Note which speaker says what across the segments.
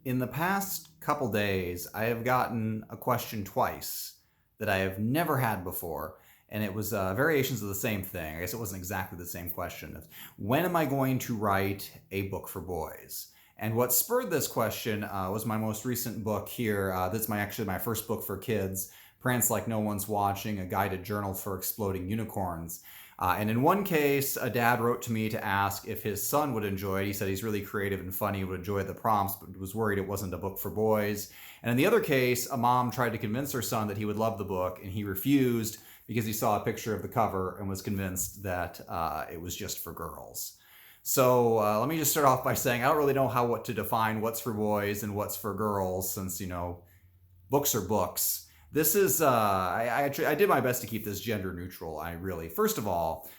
Speaker 1: In the past couple days, I have gotten a question twice that I have never had before, and it was variations of the same thing. I guess it wasn't exactly the same question. It's, when am I going to write a book for boys? And what spurred this question was my most recent book here. This is actually my first book for kids, Prance Like No One's Watching, a guided journal for exploding unicorns. And in one case, a dad wrote to me to ask if his son would enjoy it. He said he's really creative and funny, would enjoy the prompts, but was worried it wasn't a book for boys. And in the other case, a mom tried to convince her son that he would love the book, and he refused because he saw a picture of the cover and was convinced that it was just for girls. So let me just start off by saying I don't really know what to define what's for boys and what's for girls, since, books are books. This is, I did my best to keep this gender neutral. First of all,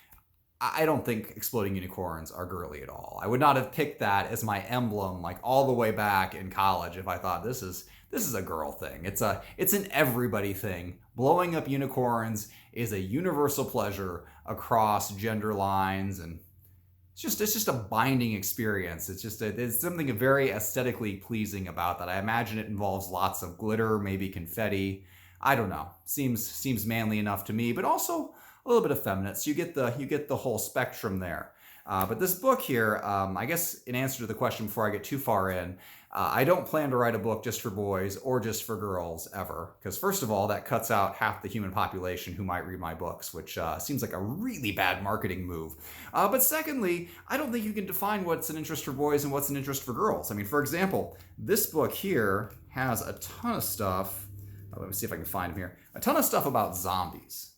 Speaker 1: I don't think exploding unicorns are girly at all. I would not have picked that as my emblem, like all the way back in college, if I thought this is a girl thing. It's an everybody thing. Blowing up unicorns is a universal pleasure across gender lines, and it's just a binding experience. It's something very aesthetically pleasing about that. I imagine it involves lots of glitter, maybe confetti. I don't know. Seems manly enough to me, but also a little bit effeminate. So you get the whole spectrum there. But this book here, I guess in answer to the question before I get too far in, I don't plan to write a book just for boys or just for girls ever. Because first of all, that cuts out half the human population who might read my books, which seems like a really bad marketing move. But secondly, I don't think you can define what's an interest for boys and what's an interest for girls. I mean, for example, this book here has a ton of stuff. Let me see if I can find them here. A ton of stuff about zombies.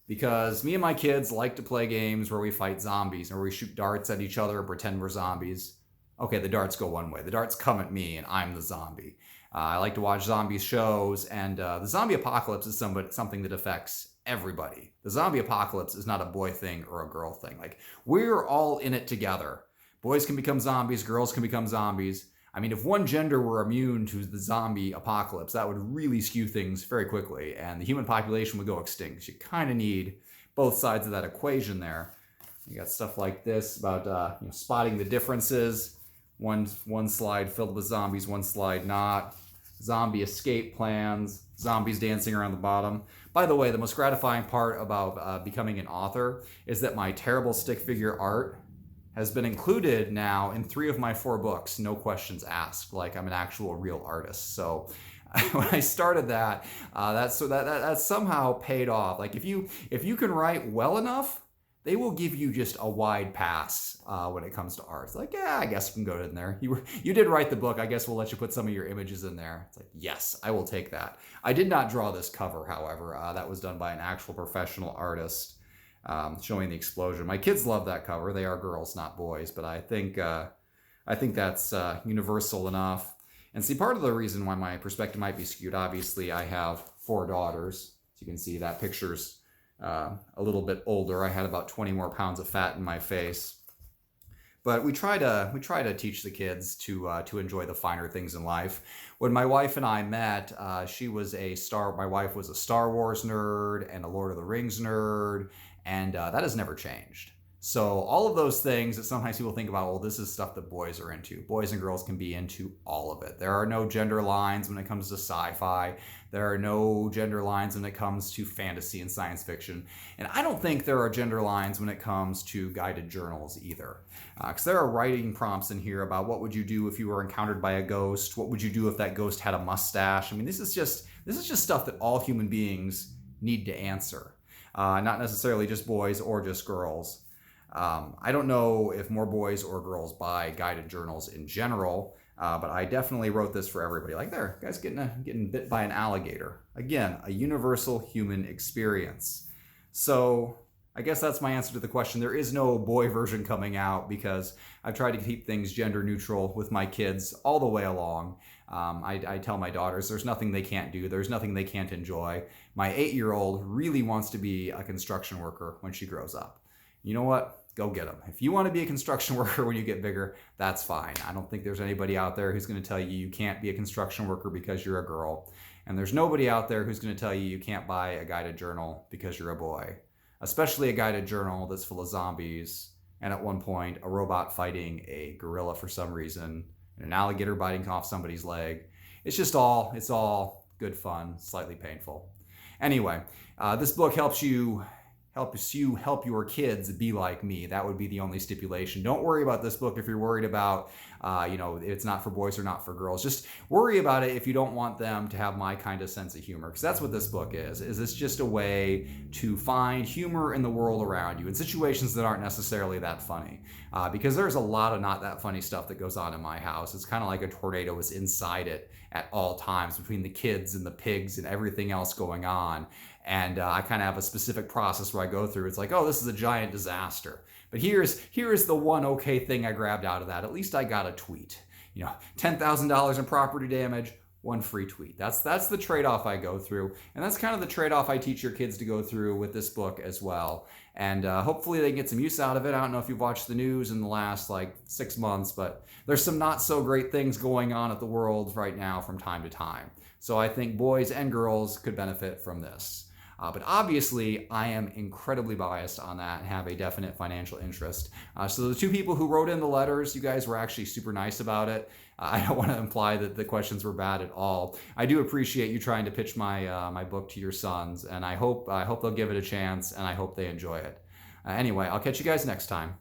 Speaker 1: Because me and my kids like to play games where we fight zombies, or we shoot darts at each other and pretend we're zombies. Okay, the darts go one way. The darts come at me, and I'm the zombie. I like to watch zombie shows, and the zombie apocalypse is something that affects everybody. The zombie apocalypse is not a boy thing or a girl thing. Like, we're all in it together. Boys can become zombies, girls can become zombies. I mean, if one gender were immune to the zombie apocalypse, that would really skew things very quickly, and the human population would go extinct. You kind of need both sides of that equation there. You got stuff like this about spotting the differences. One slide filled with zombies, one slide not. Zombie escape plans, zombies dancing around the bottom. By the way, the most gratifying part about becoming an author is that my terrible stick figure art has been included now in 3 of my 4 books, no questions asked, like I'm an actual real artist. So when I started that, that somehow paid off. Like if you can write well enough, they will give you just a wide pass when it comes to art. It's like, yeah, I guess you can go in there. You did write the book. I guess we'll let you put some of your images in there. It's like, yes, I will take that. I did not draw this cover, however. That was done by an actual professional artist. Showing the explosion. My kids love that cover. They are girls, not boys, but I think that's universal enough. And see, part of the reason why my perspective might be skewed, obviously, I have 4 daughters. As you can see, that picture's a little bit older. I had about 20 more pounds of fat in my face. But we try to teach the kids to enjoy the finer things in life. When my wife and I met, my wife was a Star Wars nerd and a Lord of the Rings nerd. And that has never changed. So all of those things that sometimes people think about, well, this is stuff that boys are into. Boys and girls can be into all of it. There are no gender lines when it comes to sci-fi. There are no gender lines when it comes to fantasy and science fiction. And I don't think there are gender lines when it comes to guided journals either. Because there are writing prompts in here about what would you do if you were encountered by a ghost? What would you do if that ghost had a mustache? I mean, this is just stuff that all human beings need to answer. Not necessarily just boys or just girls. I don't know if more boys or girls buy guided journals in general, but I definitely wrote this for everybody. Like, there, guys getting bit by an alligator. Again, a universal human experience. So I guess that's my answer to the question. There is no boy version coming out because I've tried to keep things gender neutral with my kids all the way along. I tell my daughters there's nothing they can't do. There's nothing they can't enjoy. My 8-year-old really wants to be a construction worker when she grows up. You know what? Go get them. If you want to be a construction worker when you get bigger, that's fine. I don't think there's anybody out there who's going to tell you you can't be a construction worker because you're a girl. And there's nobody out there who's going to tell you you can't buy a guided journal because you're a boy. Especially a guided journal that's full of zombies, and at one point a robot fighting a gorilla for some reason, and an alligator biting off somebody's leg. It's all good fun, slightly painful. Anyway, this book helps you help your kids be like me. That would be the only stipulation. Don't worry about this book if you're worried about, it's not for boys or not for girls. Just worry about it if you don't want them to have my kind of sense of humor, because that's what this book is. It's just a way to find humor in the world around you in situations that aren't necessarily that funny. Because there's a lot of not that funny stuff that goes on in my house. It's kind of like a tornado is inside it at all times, between the kids and the pigs and everything else going on. And I kind of have a specific process where I go through. It's like, oh, this is a giant disaster. But here's the one okay thing I grabbed out of that. At least I got a tweet. $10,000 in property damage, one free tweet. That's the trade-off I go through. And that's kind of the trade-off I teach your kids to go through with this book as well. And hopefully they get some use out of it. I don't know if you've watched the news in the last 6 months, but there's some not so great things going on at the world right now from time to time. So I think boys and girls could benefit from this. But obviously, I am incredibly biased on that and have a definite financial interest. So the two people who wrote in the letters, you guys were actually super nice about it. I don't want to imply that the questions were bad at all. I do appreciate you trying to pitch my book to your sons, and I hope they'll give it a chance, and I hope they enjoy it. Anyway, I'll catch you guys next time.